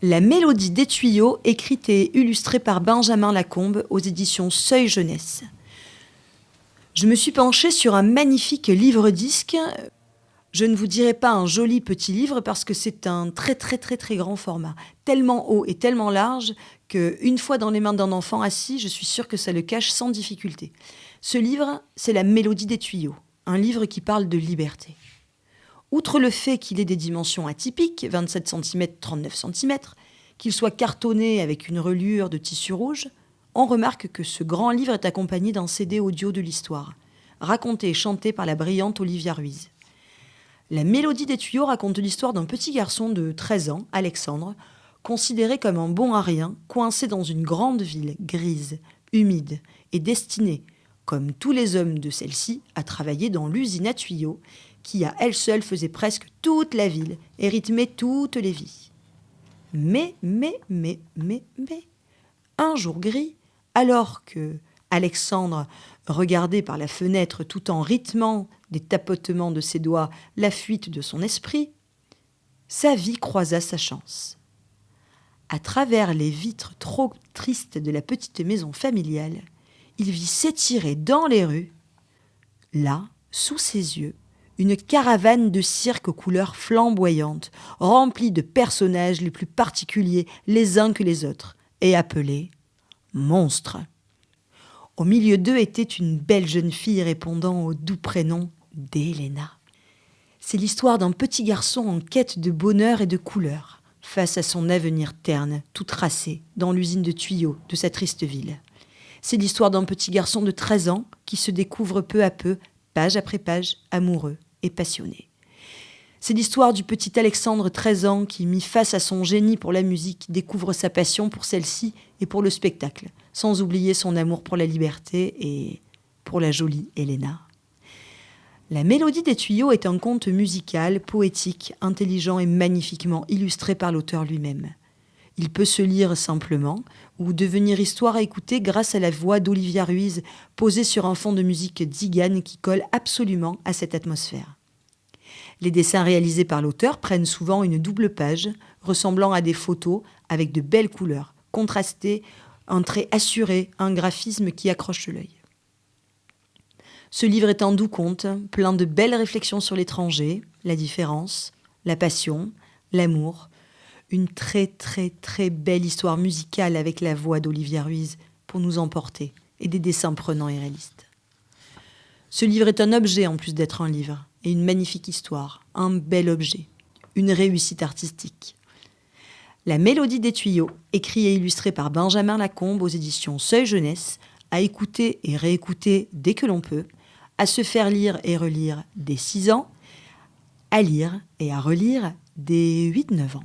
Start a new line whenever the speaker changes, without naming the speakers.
La mélodie des tuyaux, écrite et illustrée par Benjamin Lacombe aux éditions Seuil Jeunesse. Je me suis penchée sur un magnifique livre-disque. Je ne vous dirai pas un joli petit livre parce que c'est un très très très très grand format, tellement haut et tellement large qu'une fois dans les mains d'un enfant assis, je suis sûre que ça le cache sans difficulté. Ce livre, c'est La mélodie des tuyaux, un livre qui parle de liberté. Outre le fait qu'il ait des dimensions atypiques, 27 cm, 39 cm, qu'il soit cartonné avec une reliure de tissu rouge, on remarque que ce grand livre est accompagné d'un CD audio de l'histoire, raconté et chanté par la brillante Olivia Ruiz. La mélodie des tuyaux raconte l'histoire d'un petit garçon de 13 ans, Alexandre, considéré comme un bon à rien, coincé dans une grande ville grise, humide et destiné, comme tous les hommes de celle-ci, à travailler dans l'usine à tuyaux qui, à elle seule, faisait presque toute la ville et rythmait toutes les vies. Mais, un jour gris, alors que Alexandre regardait par la fenêtre tout en rythmant des tapotements de ses doigts la fuite de son esprit, sa vie croisa sa chance. À travers les vitres trop tristes de la petite maison familiale, il vit s'étirer dans les rues, là, sous ses yeux, une caravane de cirque aux couleurs flamboyantes, remplie de personnages les plus particuliers les uns que les autres, et appelés monstres. Au milieu d'eux était une belle jeune fille répondant au doux prénom d'Elena. C'est l'histoire d'un petit garçon en quête de bonheur et de couleur, face à son avenir terne, tout tracé, dans l'usine de tuyaux de sa triste ville. C'est l'histoire d'un petit garçon de 13 ans qui se découvre peu à peu, page après page, amoureux et passionné. C'est l'histoire du petit Alexandre, 13 ans, qui, mis face à son génie pour la musique, découvre sa passion pour celle-ci et pour le spectacle, sans oublier son amour pour la liberté et pour la jolie Elena. La mélodie des tuyaux est un conte musical, poétique, intelligent et magnifiquement illustré par l'auteur lui-même. Il peut se lire simplement ou devenir histoire à écouter grâce à la voix d'Olivia Ruiz posée sur un fond de musique tzigane qui colle absolument à cette atmosphère. Les dessins réalisés par l'auteur prennent souvent une double page, ressemblant à des photos avec de belles couleurs, contrastées, un trait assuré, un graphisme qui accroche l'œil. Ce livre est un doux conte, plein de belles réflexions sur l'étranger, la différence, la passion, l'amour. Une très très très belle histoire musicale avec la voix d'Olivia Ruiz pour nous emporter et des dessins prenants et réalistes. Ce livre est un objet en plus d'être un livre, et une magnifique histoire, un bel objet, une réussite artistique. La mélodie des tuyaux, écrit et illustré par Benjamin Lacombe aux éditions Seuil Jeunesse, à écouter et réécouter dès que l'on peut, à se faire lire et relire dès 6 ans, à lire et à relire dès 8-9 ans.